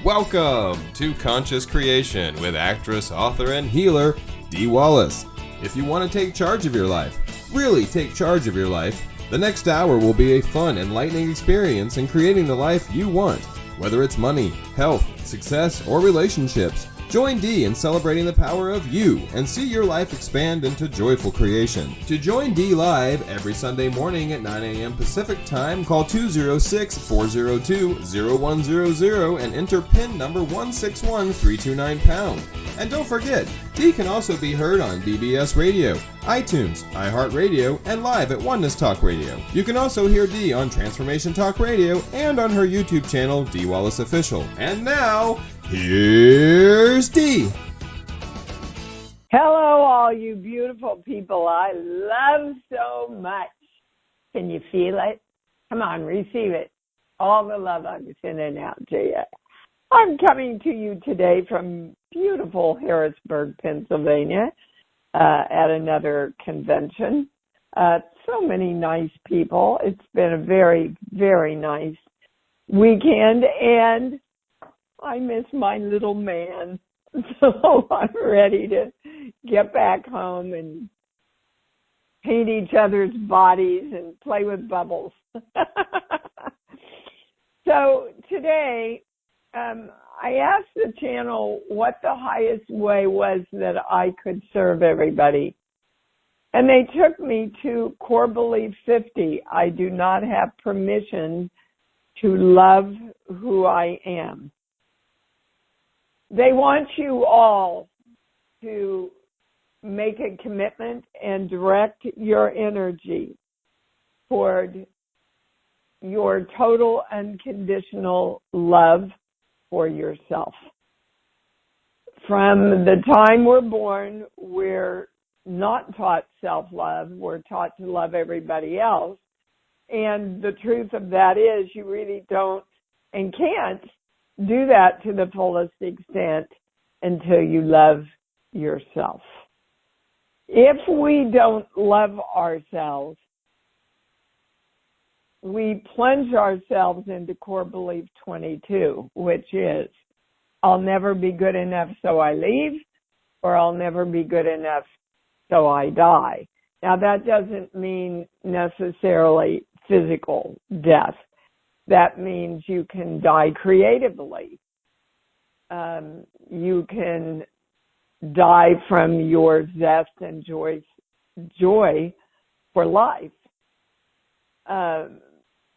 Welcome to Conscious Creation with actress, author, and healer, Dee Wallace. If you want to take charge of your life, really take charge of your life, the next hour will be a fun, enlightening experience in creating the life you want. Whether it's money, health, success, or relationships, join Dee in celebrating the power of you and see your life expand into joyful creation. To join Dee live every Sunday morning at 9 a.m. Pacific Time, call 206-402-0100 and enter PIN number 161329#. And don't forget, Dee can also be heard on BBS Radio, iTunes, iHeartRadio, and live at Oneness Talk Radio. You can also hear Dee on Transformation Talk Radio and on her YouTube channel, Dee Wallace Official. And now, here's Dee. Hello, all you beautiful people I love so much. Can you feel it? Come on, receive it. All the love I'm sending out to you. I'm coming to you today from beautiful Harrisburg, Pennsylvania, at another convention. So many nice people. It's been a very, very nice weekend, and I miss my little man. So I'm ready to get back home and paint each other's bodies and play with bubbles. So today, I asked the channel what the highest way was that I could serve everybody. And they took me to Core Belief 50. I do not have permission to love who I am. They want you all to make a commitment and direct your energy toward your total unconditional love for yourself. From the time we're born, we're not taught self-love. We're taught to love everybody else. And the truth of that is you really don't and can't do that to the fullest extent until you love yourself. If we don't love ourselves, we plunge ourselves into Core Belief 22, which is, I'll never be good enough so I leave, or I'll never be good enough so I die. Now, that doesn't mean necessarily physical death. That means you can die creatively. You can die from your zest and joy for life.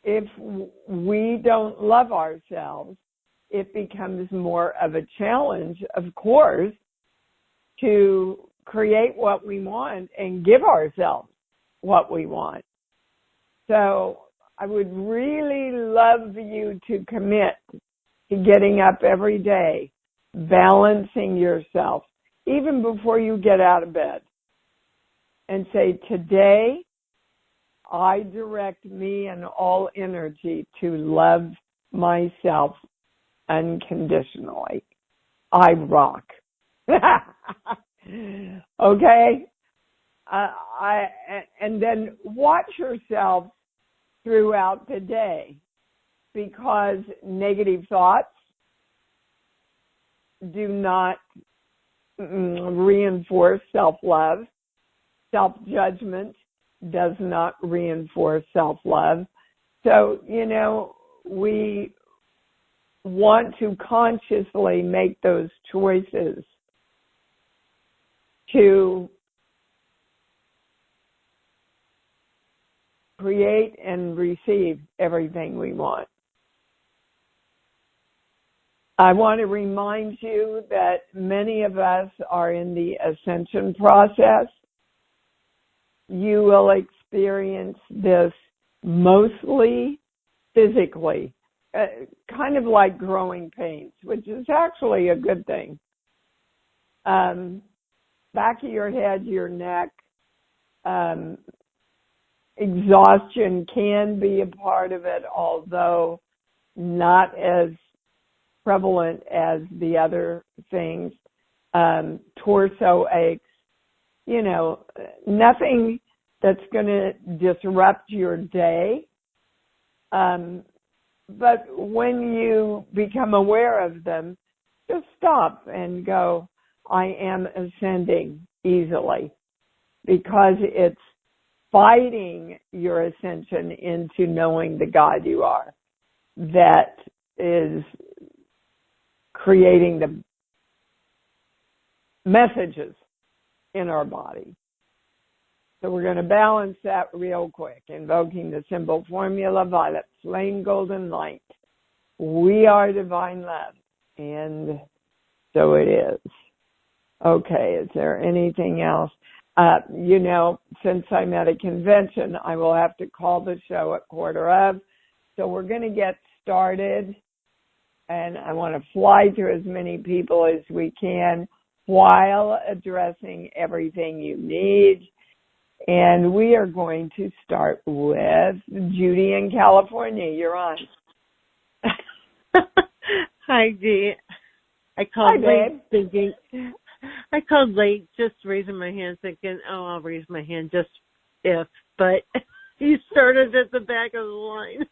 If we don't love ourselves, it becomes more of a challenge, of course, to create what we want and give ourselves what we want. So I would really love you to commit to getting up every day, balancing yourself, even before you get out of bed, and say, today, I direct me and all energy to love myself unconditionally. I rock. Okay? And then watch yourself throughout the day, because negative thoughts do not reinforce self-love. Self-judgment does not reinforce self-love. So, we want to consciously make those choices to create and receive everything we want. I want to remind you that many of us are in the Ascension process. You will experience this mostly physically, kind of like growing pains, which is actually a good thing. Back of your head, your neck, exhaustion can be a part of it, although not as prevalent as the other things. Torso aches, nothing that's going to disrupt your day. But when you become aware of them, just stop and go, I am ascending easily, because it's fighting your ascension into knowing the God you are that is creating the messages in our body. So we're going to balance that real quick, invoking the symbol formula, violet flame golden light. We are divine love, and so it is. Okay, is there anything else? Since I'm at a convention, I will have to call the show at 1:15. So we're going to get started, and I want to fly through as many people as we can while addressing everything you need. And we are going to start with Judy in California. You're on. Hi, Dee. I called late thinking, just raising my hand thinking, I'll raise my hand just if, but you started at the back of the line.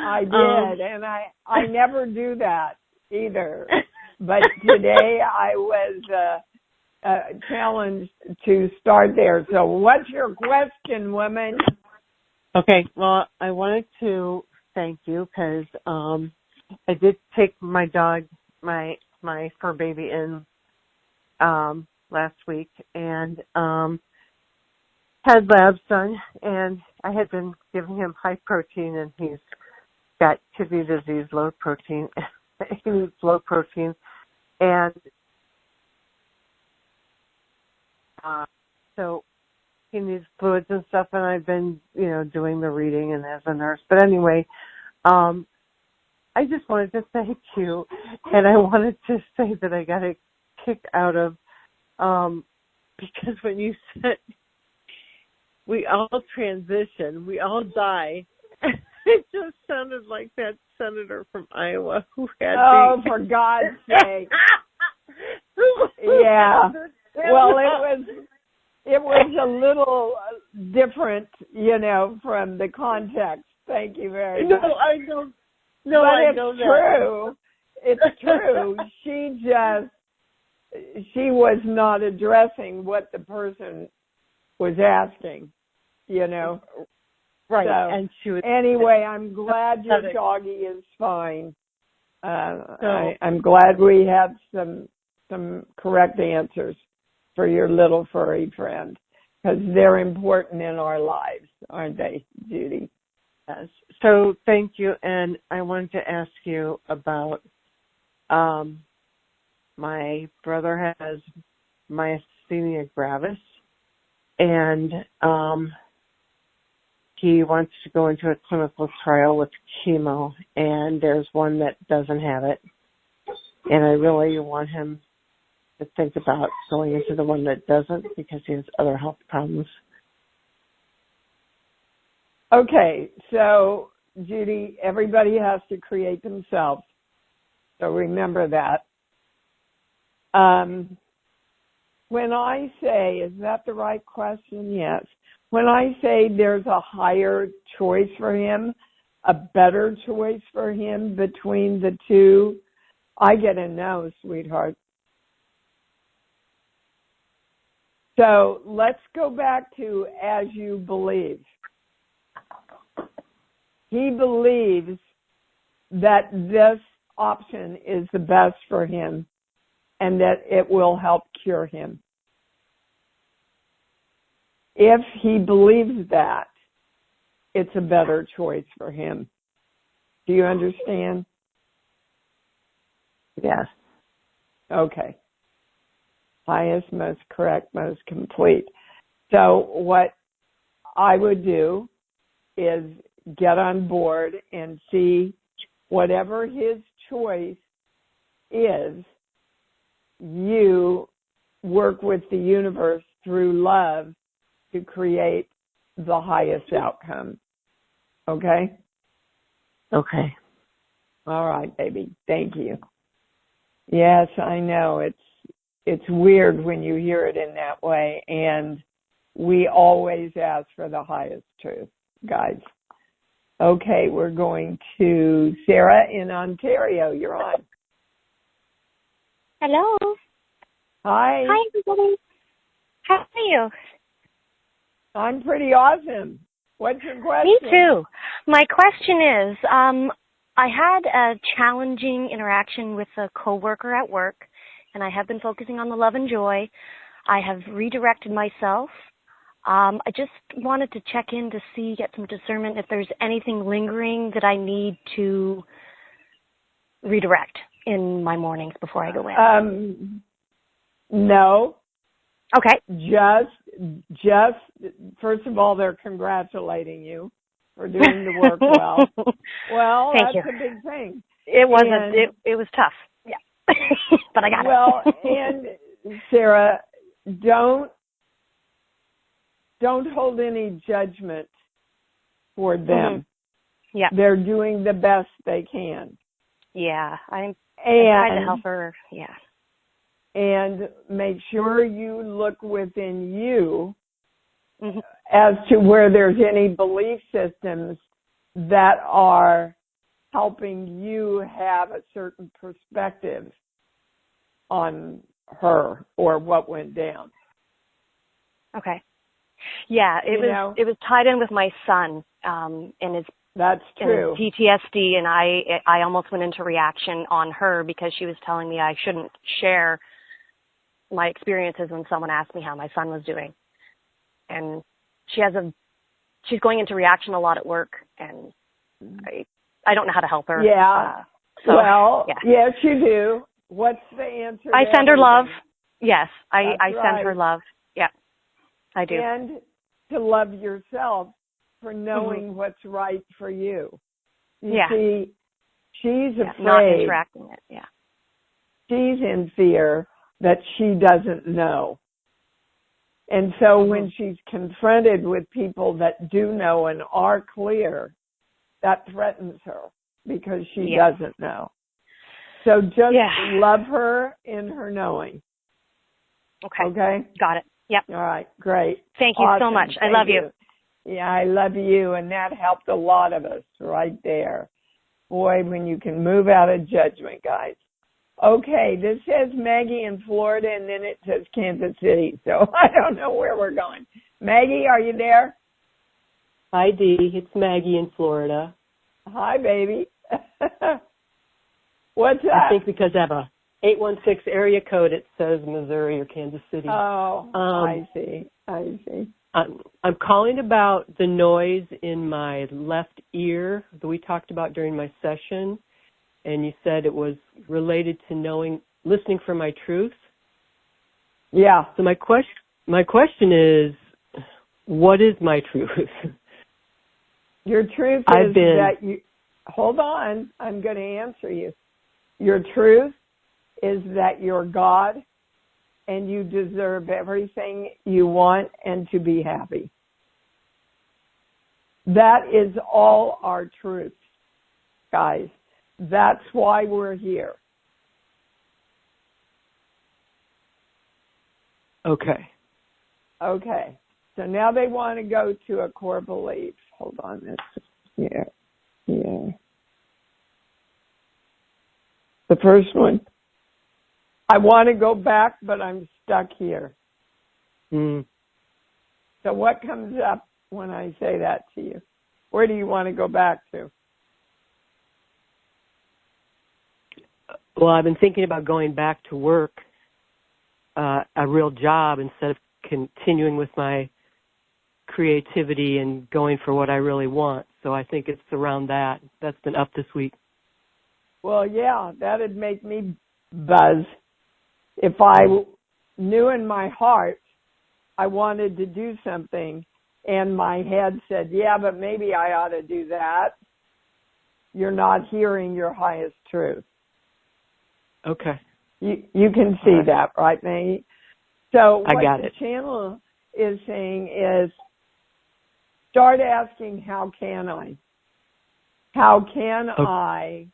I did, and I never do that either. But today I was challenged to start there. So what's your question, woman? Okay, well, I wanted to thank you because I did take my dog, my fur baby in last week and had labs done, and I had been giving him high protein, and he's got kidney disease, low protein. He needs low protein, and so he needs fluids and stuff, and I've been, doing the reading and as a nurse. But anyway, I just wanted to thank you, and I wanted to say that I got a kick out of, because when you said we all transition, we all die, it just sounded like that senator from Iowa who had for God's sake. Yeah. Well, it was a little different, from the context. Thank you very much. No, I know. No, but I it's know true. That. It's true. She was not addressing what the person was asking, Right. So, and she was, anyway, I'm glad your doggy is fine. I'm glad we had some correct answers for your little furry friend, because they're important in our lives, aren't they, Judy? Yes. So thank you, and I wanted to ask you about my brother has myasthenia gravis, and he wants to go into a clinical trial with chemo, and there's one that doesn't have it, and I really want him to think about going into the one that doesn't, because he has other health problems. Okay, so, Judy, everybody has to create themselves. So remember that. When I say, is that the right question? Yes. When I say there's a higher choice for him, a better choice for him between the two, I get a no, sweetheart. So let's go back to as you believe. He believes that this option is the best for him and that it will help cure him. If he believes that, it's a better choice for him. Do you understand? Yes. Okay. Highest, most correct, most complete. So what I would do is get on board and see whatever his choice is, you work with the universe through love to create the highest outcome. Okay? Okay. All right, baby. Thank you. Yes, I know. It's weird when you hear it in that way, and we always ask for the highest truth, guys. Okay, we're going to Sarah in Ontario. You're on. Hello. Hi. Hi, everybody. How are you? I'm pretty awesome. What's your question? Me too. My question is, I had a challenging interaction with a coworker at work, and I have been focusing on the love and joy. I have redirected myself. I just wanted to check in to see, get some discernment if there's anything lingering that I need to redirect in my mornings before I go in. No. Okay. Just, first of all, they're congratulating you for doing the work well. Well, Thank that's you. a big thing. It wasn't, it was tough. Yeah. But I got it. Well, and Sarah, don't hold any judgment toward them. Mm-hmm. Yeah. They're doing the best they can. Yeah. I tried to help her. Yeah. And make sure you look within you mm-hmm. as to where there's any belief systems that are helping you have a certain perspective on her or what went down. Okay. Yeah, it was tied in with my son, and his that's true. And his PTSD, and I almost went into reaction on her because she was telling me I shouldn't share my experiences when someone asked me how my son was doing. And she's going into reaction a lot at work, and I don't know how to help her. Yeah. Yes, you do. What's the answer? I send her love. Yes, I send her love. Yeah, I do. And to love yourself for knowing mm-hmm. what's right for you. You see, she's afraid. Not interacting it, yeah. She's in fear that she doesn't know. And so mm-hmm. when she's confronted with people that do know and are clear, that threatens her because she doesn't know. So just love her in her knowing. Okay? Got it. Yep. All right, great. Thank you so much. I love you. Yeah, I love you, and that helped a lot of us right there. Boy, when you can move out of judgment, guys. Okay, this says Maggie in Florida, and then it says Kansas City, so I don't know where we're going. Maggie, are you there? Hi, Dee. It's Maggie in Florida. Hi, baby. What's up? I think because I have a 816 area code, it says Missouri or Kansas City. Oh, I see. I'm calling about the noise in my left ear that we talked about during my session, and you said it was related to listening for my truth. Yeah. So my question is, what is my truth? Your truth is that you. Hold on, I'm going to answer you. Your truth is that you're God and you deserve everything you want and to be happy. That is all our truth, guys. That's why we're here. Okay. So now they want to go to a core belief. Hold on. Yeah. The first one. I want to go back, but I'm stuck here. Mm. So what comes up when I say that to you? Where do you want to go back to? Well, I've been thinking about going back to work, a real job, instead of continuing with my creativity and going for what I really want. So I think it's around that. That's been up this week. Well, yeah, that'd make me buzz. If I knew in my heart I wanted to do something and my head said, yeah, but maybe I ought to do that, you're not hearing your highest truth. Okay. You can see that, right, Maggie? So what the channel is saying is start asking, how can I? How can I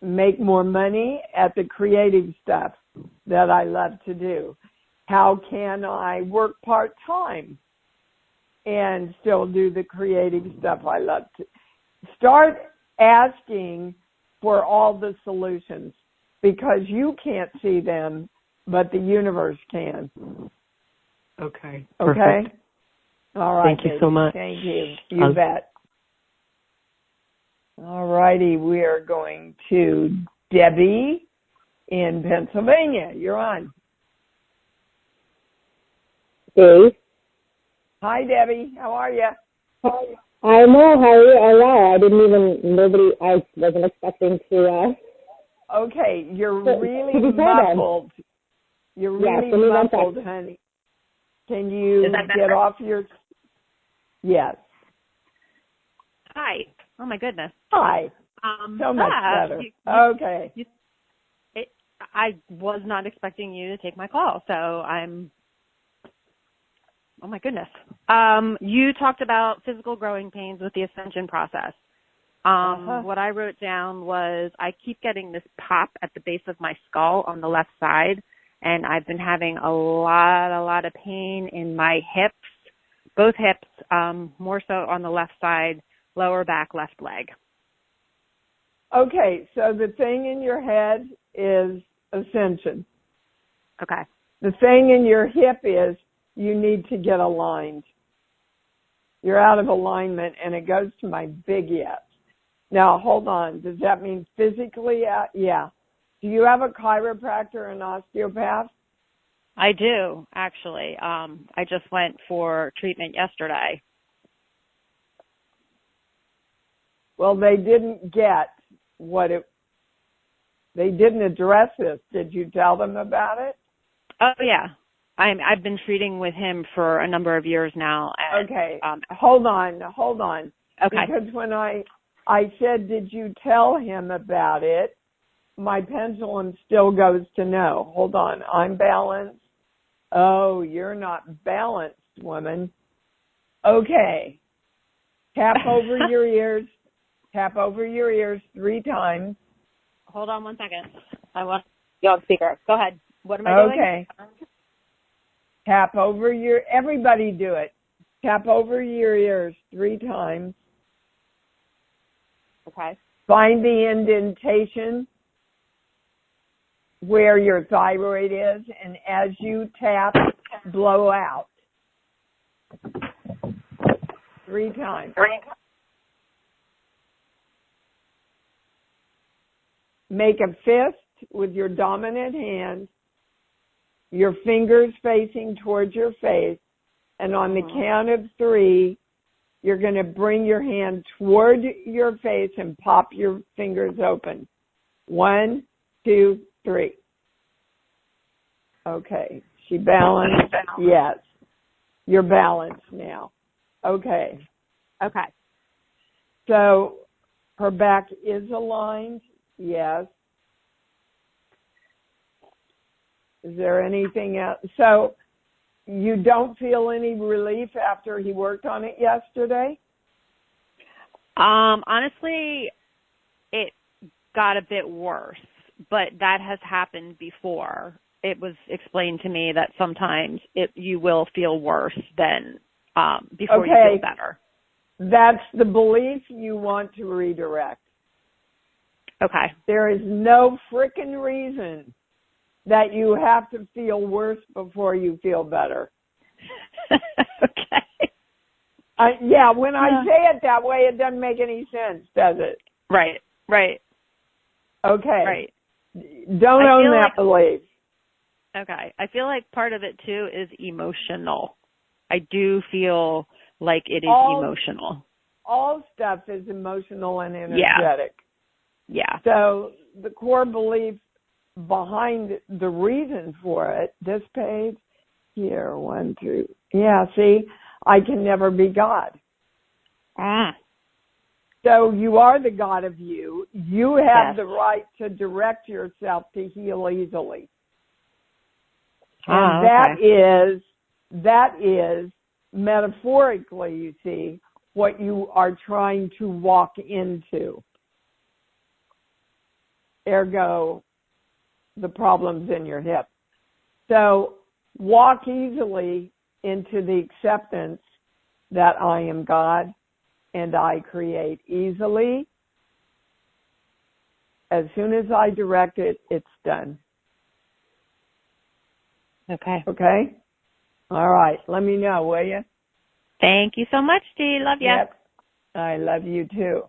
make more money at the creative stuff that I love to do? How can I work part-time and still do the creative stuff I love to. Start asking for all the solutions because you can't see them, but the universe can. Okay. Okay? Perfect. All right. Thank you so much. Thank you. You bet. All righty. We are going to Debbie in Pennsylvania. You're on. Dave. Hi, Debbie. How are you? Hi. I'm well. How are you? Oh, wow. I wasn't expecting to, Okay. You're really muffled. You're really muffled, honey. Can you get off your... Yes. Hi. Oh, my goodness. Hi. So much better. Okay. I was not expecting you to take my call, so I'm... Oh, my goodness. You talked about physical growing pains with the Ascension process. What I wrote down was I keep getting this pop at the base of my skull on the left side, and I've been having a lot of pain in my hips, both hips, more so on the left side, lower back, left leg. Okay, so the thing in your head is Ascension. Okay. The thing in your hip is you need to get aligned. You're out of alignment, and it goes to my big yes. Now, hold on. Does that mean physically out? Yeah. Do you have a chiropractor and osteopath? I do, actually. I just went for treatment yesterday. Well, they didn't get they didn't address this. Did you tell them about it? Oh, yeah. I've been treating with him for a number of years now. And, okay. Hold on. Okay. Because when I said, did you tell him about it, my pendulum still goes to no. Hold on. I'm balanced. Oh, you're not balanced, woman. Okay. Tap over your ears. Tap over your ears 3 times. Hold on 1 second. I want you on speaker. Go ahead. What am I doing? Okay. Tap over everybody do it. Tap over your ears 3 times. Okay. Find the indentation where your thyroid is, and as you tap, blow out 3 times. Make a fist with your dominant hand, your fingers facing towards your face, and on the count of 3, you're going to bring your hand toward your face and pop your fingers open. 1, 2, 3. Okay. She balanced? Yes. You're balanced now. Okay. Okay. So her back is aligned? Yes. Is there anything else? So you don't feel any relief after he worked on it yesterday? Honestly, it got a bit worse, but that has happened before. It was explained to me that sometimes you will feel worse than before you feel better. That's the belief you want to redirect. Okay. There is no frickin' reason that you have to feel worse before you feel better. Okay. When I say it that way, it doesn't make any sense, does it? Right. Okay. Right. Don't own that belief. Okay. I feel like part of it, too, is emotional. I do feel like it is emotional. All stuff is emotional and energetic. Yeah. So the core belief behind the reason for it, this page here, 1, 2. Yeah, see, I can never be God. So you are the God of you. You have the right to direct yourself to heal easily. And that is metaphorically, you see, what you are trying to walk into. Ergo, the problems in your hip. So walk easily into the acceptance that I am God and I create easily. As soon as I direct it, it's done. Okay. Okay? All right. Let me know, will you? Thank you so much, Dee. Love you. Yep. I love you too.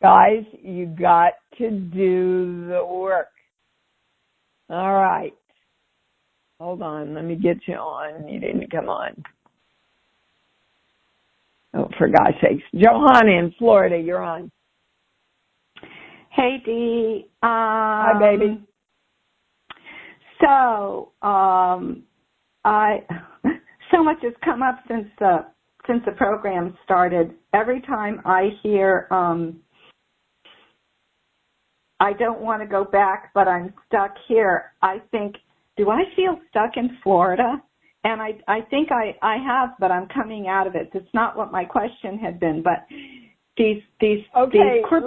Guys, you got to do the work. All right. Hold on. Let me get you on. You didn't come on. Oh, for God's sakes. Johanna in Florida, you're on. Hey, Dee. Hi, baby. So, so much has come up since the program started. Every time I hear, I don't want to go back, but I'm stuck here, I think, do I feel stuck in Florida? And I think I have, but I'm coming out of it. That's not what my question had been, but these okay, these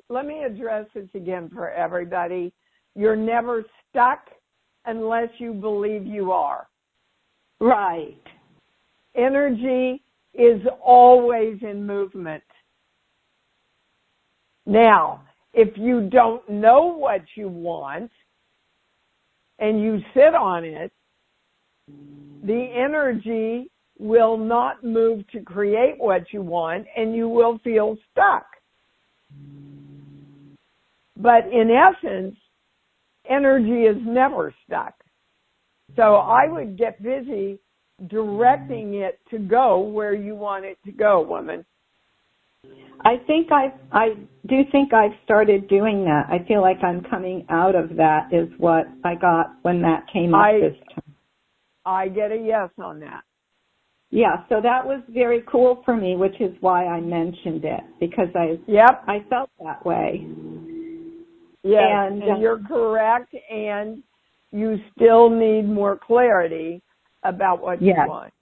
let me address this again for everybody. You're never stuck unless you believe you are. Right. Energy is always in movement. Now, if you don't know what you want and you sit on it, the energy will not move to create what you want and you will feel stuck. But in essence, energy is never stuck. So I would get busy directing it to go where you want it to go, woman. I do think I've started doing that. I feel like I'm coming out of that is what I got when that came up this time. I get a yes on that. Yeah, so that was very cool for me, which is why I mentioned it, because I felt that way. Yes, and you're correct, and you still need more clarity about what you want.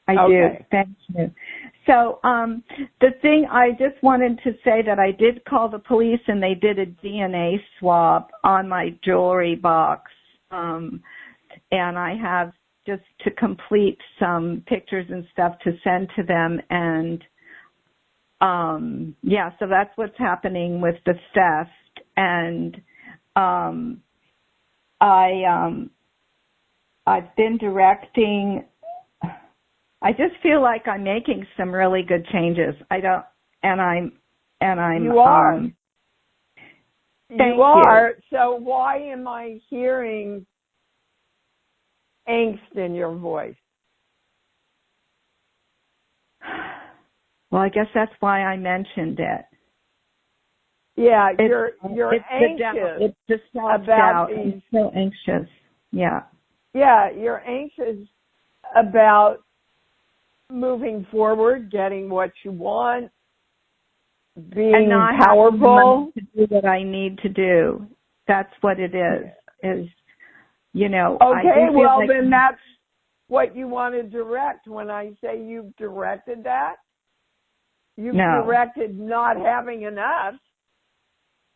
I do. Thank you. So the thing I just wanted to say that I did call the police and they did a DNA swab on my jewelry box. And I have just to complete some pictures and stuff to send to them. And so that's what's happening with the theft. And I've been directing. I just feel like I'm making some really good changes. I'm. You are. Thank you are. So why am I hearing angst in your voice? Well, I guess that's why I mentioned it. Yeah, you're anxious. It's the self-doubt. I'm so anxious. Yeah. Yeah, you're anxious about moving forward, getting what you want, being and not powerful. To do what I need to do. That's what it is. Okay, well, then that's what you want to direct. When I say you've directed that, you've directed not having enough,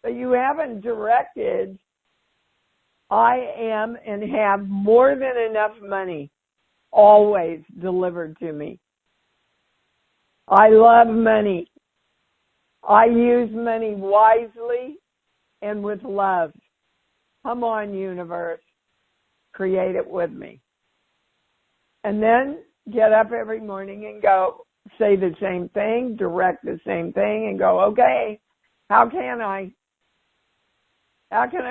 but you haven't directed I am and have more than enough money always delivered to me. I love money. I use money wisely and with love. Come on, universe. Create it with me. And then get up every morning and go say the same thing, direct the same thing, and go, okay, how can I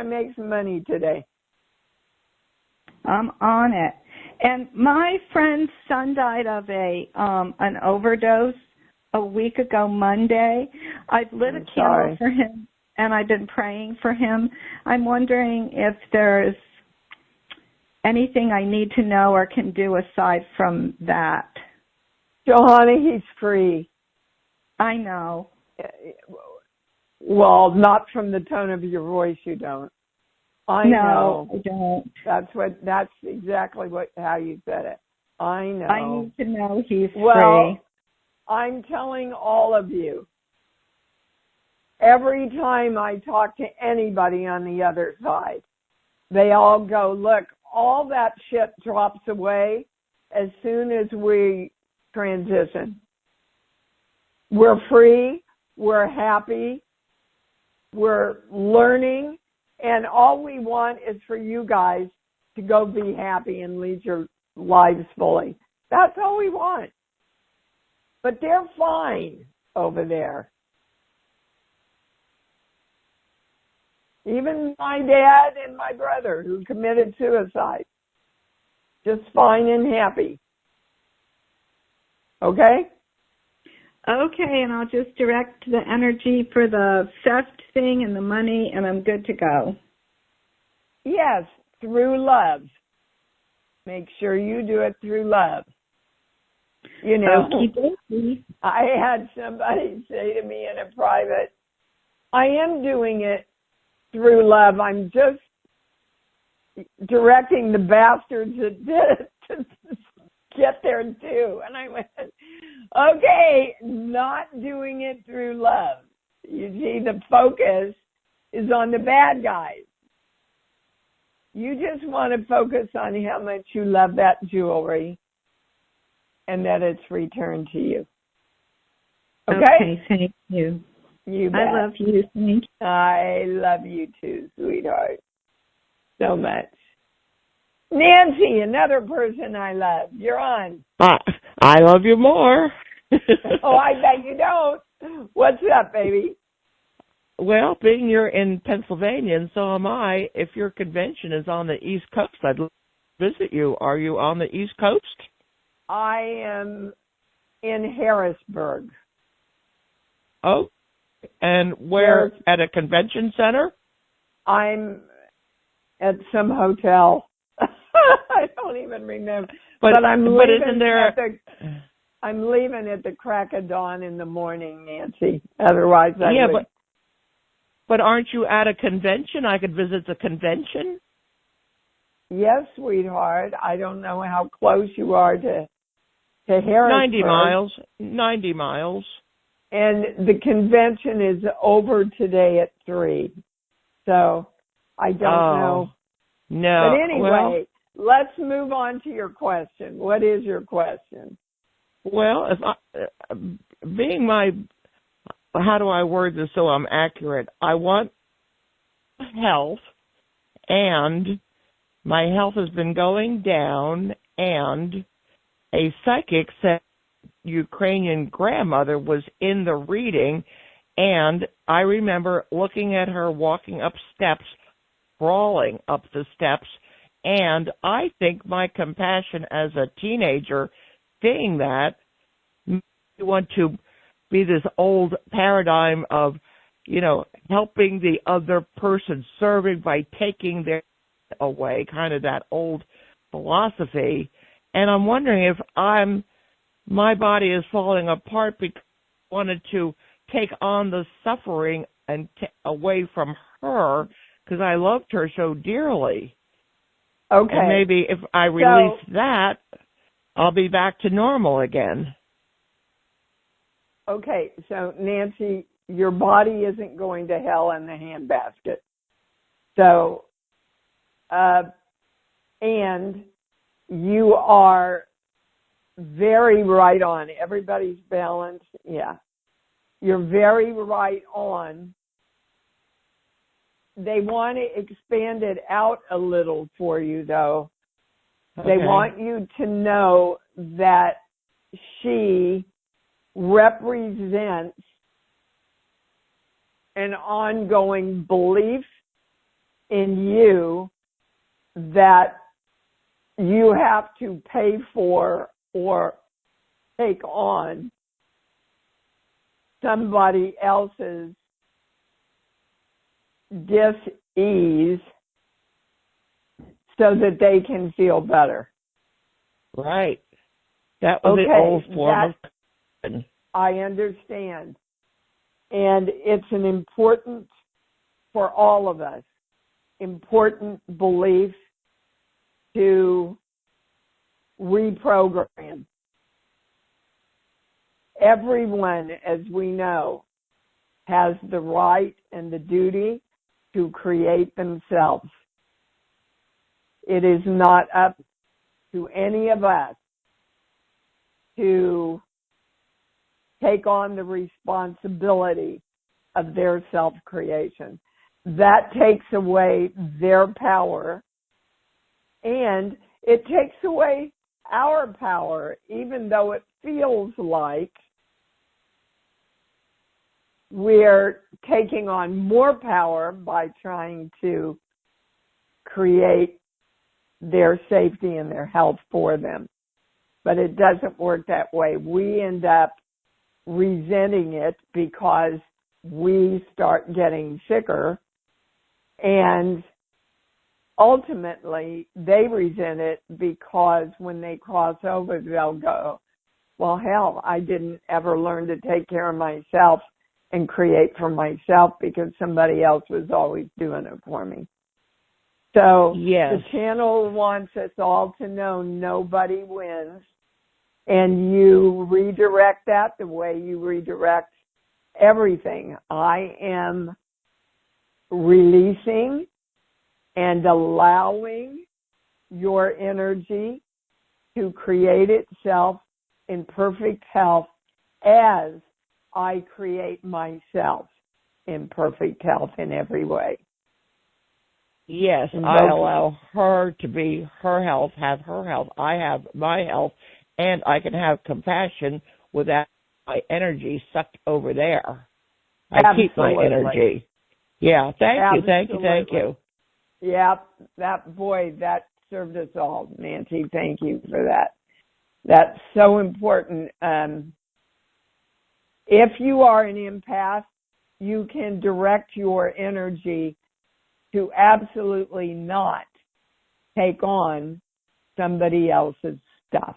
make some money today? I'm on it. And my friend's son died of an overdose a week ago Monday. I've lit a candle for him, and I've been praying for him. I'm wondering if there's anything I need to know or can do aside from that. Johanna, he's free. I know. Well, not from the tone of your voice, you don't. I know. I don't. That's exactly how you said it. I know. I need to know he's free. Well, I'm telling all of you, every time I talk to anybody on the other side, they all go, look, all that shit drops away as soon as we transition. We're free, we're happy, we're learning, and all we want is for you guys to go be happy and lead your lives fully. That's all we want. But they're fine over there. Even my dad and my brother who committed suicide, just fine and happy. Okay? Okay, and I'll just direct the energy for the theft thing and the money, and I'm good to go. Yes, through love. Make sure you do it through love. You know, I had somebody say to me in a private, I am doing it through love. I'm just directing the bastards that did it to get there too. And I went, okay, not doing it through love. You see, the focus is on the bad guys. You just want to focus on how much you love that jewelry and that it's returned to you. Okay, thank you. You bet. I love you. Thank you. I love you too, sweetheart. So much. Nancy, another person I love. You're on. I love you more. Oh, I bet you don't. What's up, baby? Well, being you're in Pennsylvania, and so am I, if your convention is on the East Coast, I'd love to visit you. Are you on the East Coast? I am in Harrisburg. Oh, and where? At a convention center? I'm at some hotel. I don't even remember. But I'm leaving I'm leaving at the crack of dawn in the morning, Nancy. Otherwise, I would. But aren't you at a convention? I could visit the convention. Yes, sweetheart. I don't know how close you are to Harrisburg. 90 miles. And the convention is over today at 3. So I don't know. No. But anyway, let's move on to your question. What is your question? Well, how do I word this so I'm accurate? I want health, and my health has been going down, and a psychic said Ukrainian grandmother was in the reading, and I remember looking at her walking up steps, crawling up the steps, and I think my compassion as a teenager, seeing that, made me want to be this old paradigm of, helping the other person, serving by taking their away, kind of that old philosophy. And I'm wondering if my body is falling apart because I wanted to take on the suffering and away from her because I loved her so dearly. Okay. And maybe if I release that, I'll be back to normal again. Okay, so Nancy, your body isn't going to hell in the handbasket. So, and you are very right on. Everybody's balanced. Yeah. You're very right on. They want to expand it out a little for you, though. Okay. They want you to know that she represents an ongoing belief in you that you have to pay for or take on somebody else's dis-ease so that they can feel better. Right. That was the old form of... I understand. And it's an important, for all of us, important belief to reprogram. Everyone, as we know, has the right and the duty to create themselves. It is not up to any of us to take on the responsibility of their self-creation. That takes away their power, and it takes away our power, even though it feels like we're taking on more power by trying to create their safety and their health for them. But it doesn't work that way. We end up resenting it because we start getting sicker, and ultimately they resent it because when they cross over, they'll go, well, hell, I didn't ever learn to take care of myself and create for myself because somebody else was always doing it for me. So yes. The channel wants us all to know nobody wins, and you redirect that the way you redirect everything. I am releasing and allowing your energy to create itself in perfect health as I create myself in perfect health in every way. Yes, I allow her to be her health, have her health. I have my health, and I can have compassion without my energy sucked over there. I keep my energy. Yeah, thank you. Yeah, that served us all, Nancy. Thank you for that. That's so important. If you are an empath, you can direct your energy to absolutely not take on somebody else's stuff.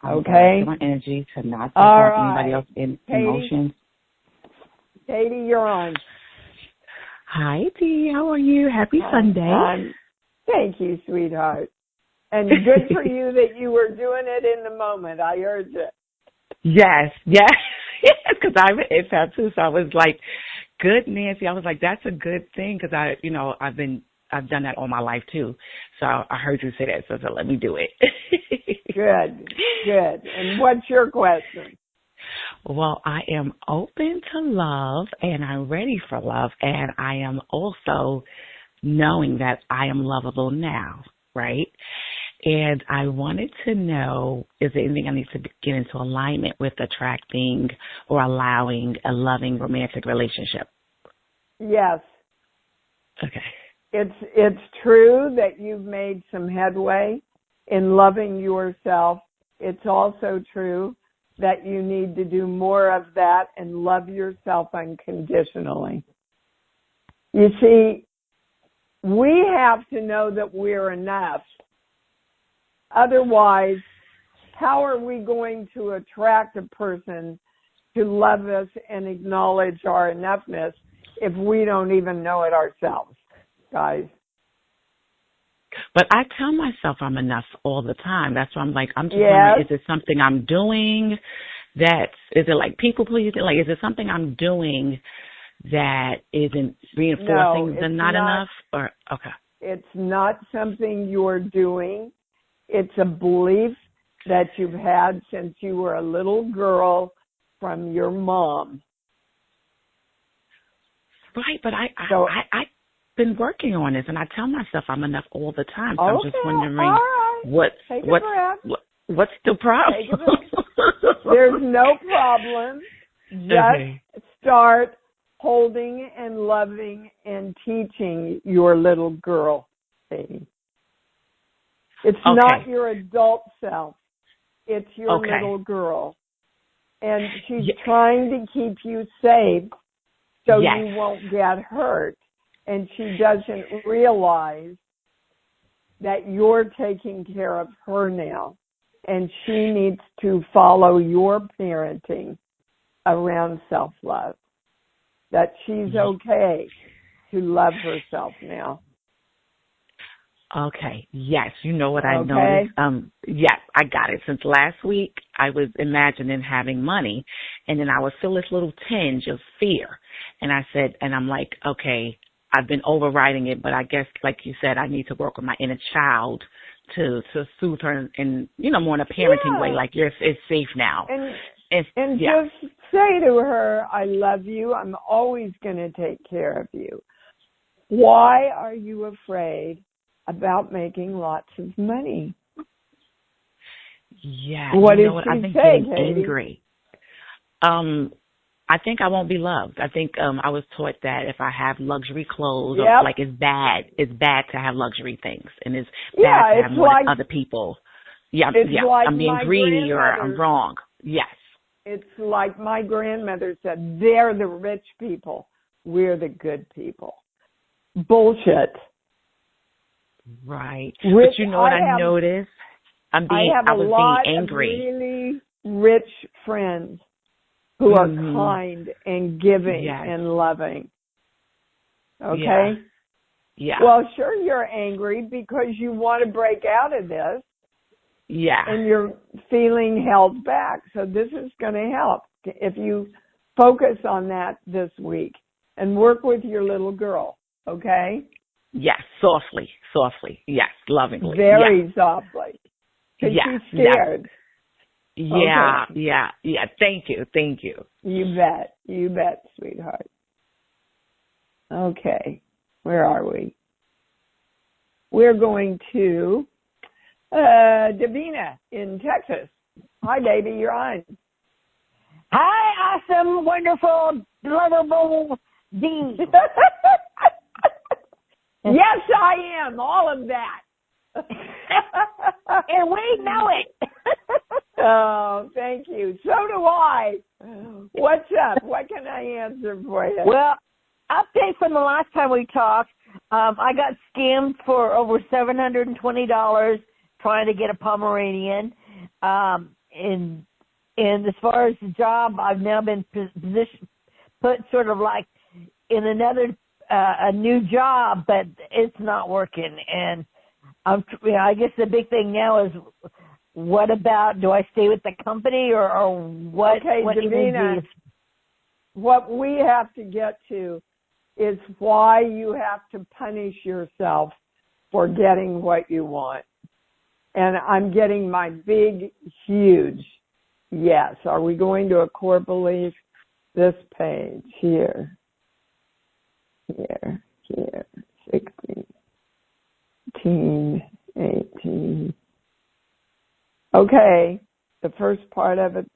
Okay? My energy to not take on anybody else's emotions. Katie, you're on. Hi, Dee. How are you? Happy Sunday. Thank you, sweetheart. And good for you that you were doing it in the moment. I heard you. Yes, because I'm an empath too. So I was like, good, Nancy. I was like, that's a good thing because I've done that all my life too. So I heard you say that, so let me do it. Good. And what's your question? Well, I am open to love, and I'm ready for love, and I am also knowing that I am lovable now, right? And I wanted to know, is there anything I need to get into alignment with attracting or allowing a loving romantic relationship? Yes. Okay. It's true that you've made some headway in loving yourself. It's also true that you need to do more of that and love yourself unconditionally. You see, we have to know that we're enough. Otherwise, how are we going to attract a person to love us and acknowledge our enoughness if we don't even know it ourselves, guys? But I tell myself I'm enough all the time. That's why I'm like, I'm just wondering, is it something I'm doing is it like people pleasing? Like, is it something I'm doing that isn't reinforcing the not enough? Or okay. It's not something you're doing. It's a belief that you've had since you were a little girl from your mom. Right, but I've been working on this, and I tell myself I'm enough all the time. So I'm just wondering what's the problem? There's no problem. Just start holding and loving and teaching your little girl, baby. It's not your adult self. It's your little girl. And she's trying to keep you safe so you won't get hurt. And she doesn't realize that you're taking care of her now. And she needs to follow your parenting around self-love. That she's okay to love herself now. Okay. Yes. You know what I noticed? Yes, I got it. Since last week, I was imagining having money, and then I would feel this little tinge of fear. And I said, and I'm like, okay, I've been overriding it, but I guess, like you said, I need to work with my inner child to soothe her in more in a parenting way, like it's safe now. And just say to her, I love you. I'm always going to take care of you. Why are you afraid about making lots of money? Yeah. What did I she think say, getting Katie? angry. I think I won't be loved. I think I was taught that if I have luxury clothes, like it's bad. It's bad to have luxury things, and it's bad to have more than other people. Yeah, like I'm being greedy or I'm wrong. Yes. It's like my grandmother said, they're the rich people. We're the good people. Bullshit. Right. But you know what I noticed? I was being angry. Of really rich friends who are kind and giving and loving. Okay? Yeah. Well, sure, you're angry because you want to break out of this. Yeah. And you're feeling held back. So this is going to help if you focus on that this week and work with your little girl. Okay? Yes, softly. Yes, lovingly. Very softly. Because she's scared. Yeah, yeah. Thank you. You bet, sweetheart. Okay, where are we? We're going to Deina in Texas. Hi, baby, you're on. Hi, awesome, wonderful, lovable Dee. Yes, I am. All of that. And we know it. Oh, thank you. So do I. What's up? What can I answer for you? Well, update from the last time we talked. I got scammed for over $720 trying to get a Pomeranian. And as far as the job, I've now been put sort of like in another a new job, but it's not working. And I guess the big thing now is, what about, do I stay with the company or what? Okay, Deina, what we have to get to is why you have to punish yourself for getting what you want. And I'm getting my big, huge yes. Are we going to a core belief? This page here, 16, 18. Okay, the first part of it.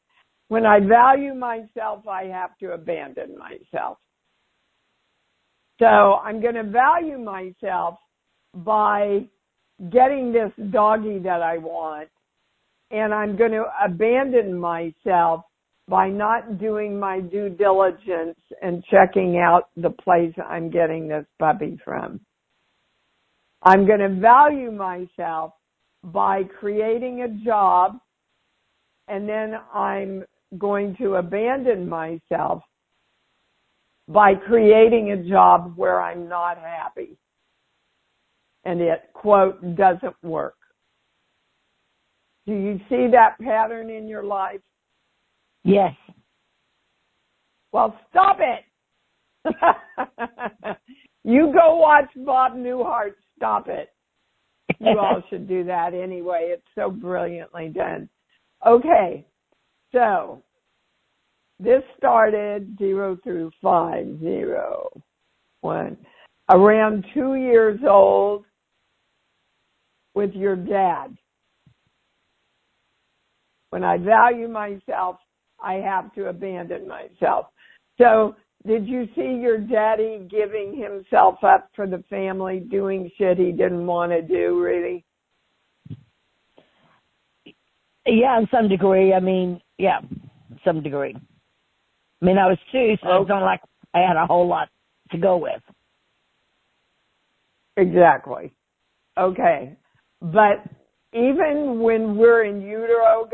When I value myself, I have to abandon myself. So I'm going to value myself by getting this doggy that I want, and I'm going to abandon myself by not doing my due diligence and checking out the place I'm getting this puppy from. I'm going to value myself by creating a job, and then I'm going to abandon myself by creating a job where I'm not happy and it, quote, doesn't work. Do you see that pattern in your life? Yes. Well, stop it. You go watch Bob Newhart. Stop it. You all should do that anyway. It's so brilliantly done. Okay, so this started 0 through 5, 0, 1. Around 2 years old with your dad. When I value myself, I have to abandon myself. So did you see your daddy giving himself up for the family, doing shit he didn't want to do, really? Yeah, in some degree. I mean, yeah, some degree. I mean, I was 2, so it's not like I had a whole lot to go with. Exactly. Okay. But even when we're in utero,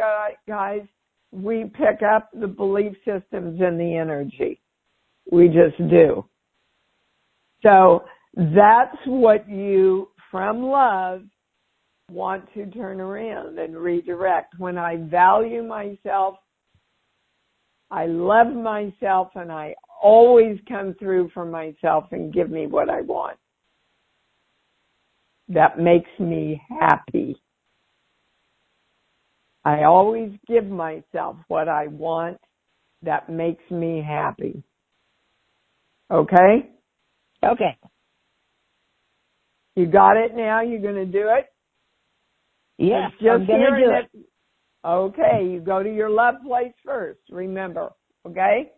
guys, we pick up the belief systems and the energy. We just do. So that's what you, from love, want to turn around and redirect. When I value myself, I love myself, and I always come through for myself and give me what I want. That makes me happy. I always give myself what I want that makes me happy. Okay? Okay. You got it now? You're going to do it? Yes, just I'm going to do it. Okay, you go to your love place first, remember. Okay?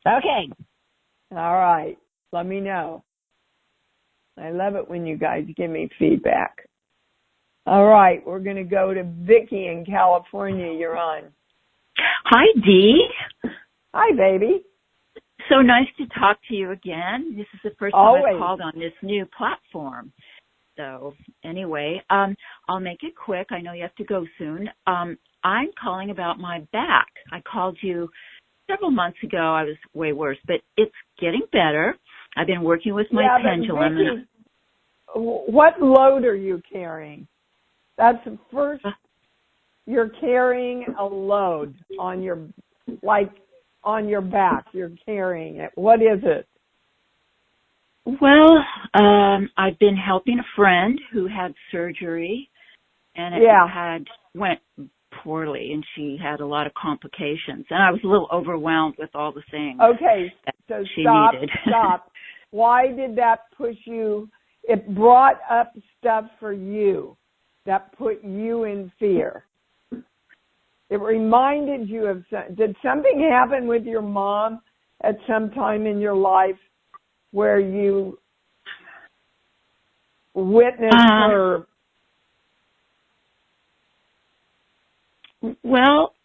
Okay. All right. Let me know. I love it when you guys give me feedback. All right, we're going to go to Vicki in California. You're on. Hi, Dee. Hi, baby. So nice to talk to you again. This is the first time I've called on this new platform. So anyway, I'll make it quick. I know you have to go soon. I'm calling about my back. I called you several months ago. I was way worse, but it's getting better. I've been working with my pendulum. But Vicki, what load are you carrying? That's the first. You're carrying a load on your, on your back. You're carrying it. What is it? Well, I've been helping a friend who had surgery, and it went poorly, and she had a lot of complications. And I was a little overwhelmed with all the things. Okay, so stop. Why did that push you? It brought up stuff for you that put you in fear. It reminded you of, did something happen with your mom at some time in your life where you witnessed her? Well,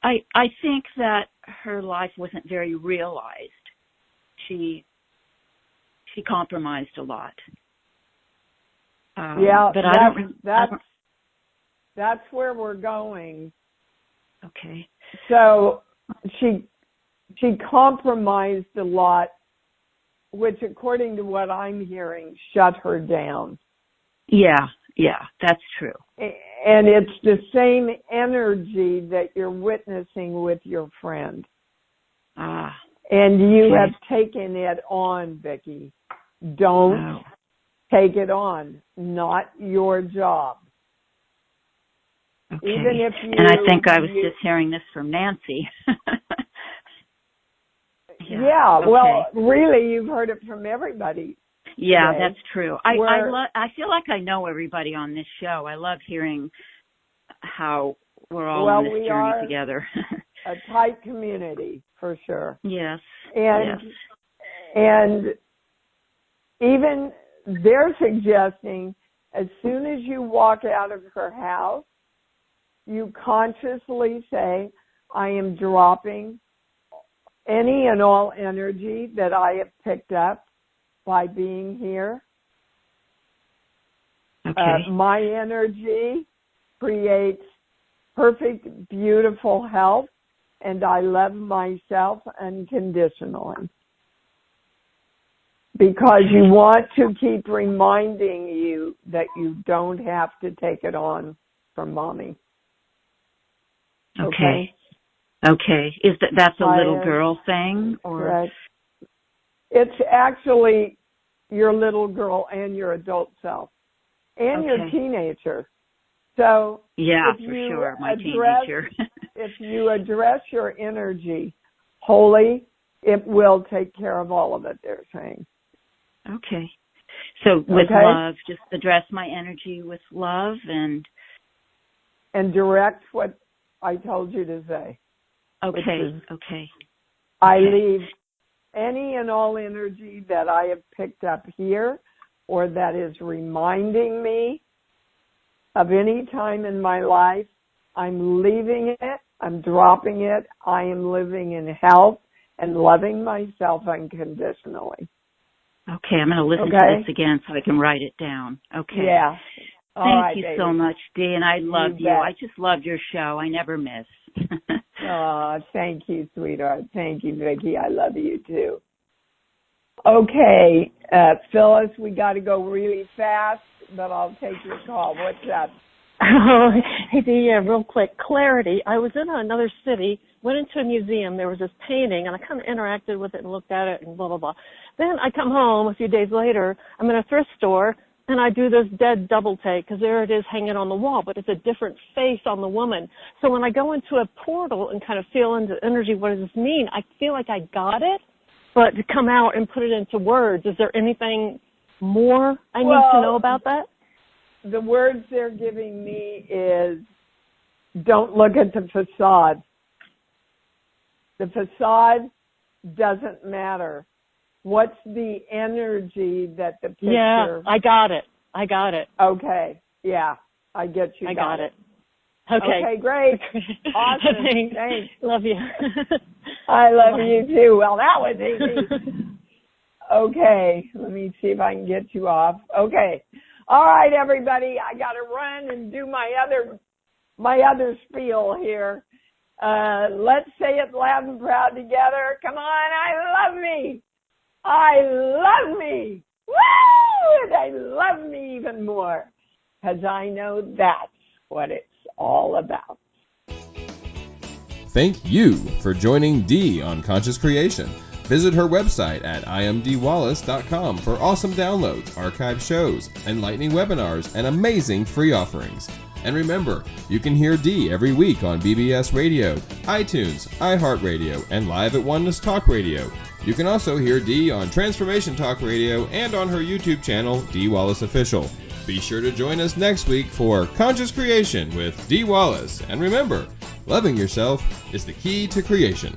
I think that her life wasn't very realized. She compromised a lot. But that's where we're going. Okay. So she compromised a lot, which, according to what I'm hearing, shut her down. Yeah, that's true. And it's the same energy that you're witnessing with your friend. And you have taken it on, Vicki. Don't take it on. Not your job. Okay. Even if you, and I think I was just hearing this from Nancy. Well, really, you've heard it from everybody. Yeah, today. That's true. I feel like I know everybody on this show. I love hearing how we're all on this journey together. A tight community, for sure. Yes. And even they're suggesting as soon as you walk out of her house, you consciously say, I am dropping any and all energy that I have picked up by being here. Okay. My energy creates perfect, beautiful health, and I love myself unconditionally. Because you want to keep reminding you that you don't have to take it on from Mommy. Okay. Is that's a little girl thing, or? Correct. It's actually your little girl and your adult self and your teenager. So for sure, my teenager. If you address your energy wholly, it will take care of all of it, they're saying. Okay. So with love, just address my energy with love and direct what I told you to say. Okay. I leave any and all energy that I have picked up here or that is reminding me of any time in my life. I'm leaving it. I'm dropping it. I am living in health and loving myself unconditionally. Okay, I'm going to listen to this again so I can write it down. Okay. Yeah. Thank you so much, Dee, and I love you. I just love your show. I never miss. Thank you, sweetheart. Thank you, Vicki. I love you, too. Okay, Phyllis, we got to go really fast, but I'll take your call. What's up? Hey, Dee, real quick. Clarity. I was in another city, went into a museum. There was this painting, and I kind of interacted with it and looked at it and blah, blah, blah. Then I come home a few days later. I'm in a thrift store. and I do this dead double take because there it is hanging on the wall, but it's a different face on the woman. So when I go into a portal and kind of feel into energy, what does this mean? I feel like I got it, but to come out and put it into words, is there anything more I need to know about that? The words they're giving me is, don't look at the facade. The facade doesn't matter. What's the energy that the picture... Yeah, I got it. Okay. Yeah, I get you. I got it. Okay, great. Awesome. Thanks. Love you. I love you too. Well, that was easy. Okay, let me see if I can get you off. Okay. All right, everybody. I got to run and do my other spiel here. Let's say it loud and proud together. Come on, I love me. I love me. Woo! And I love me even more because I know that's what it's all about. Thank you for joining Dee on Conscious Creation. Visit her website at imdwallace.com for awesome downloads, archived shows, enlightening webinars, and amazing free offerings. And remember, you can hear Dee every week on BBS Radio, iTunes, iHeartRadio, and live at Oneness Talk Radio. You can also hear Dee on Transformation Talk Radio and on her YouTube channel, Dee Wallace Official. Be sure to join us next week for Conscious Creation with Dee Wallace. And remember, loving yourself is the key to creation.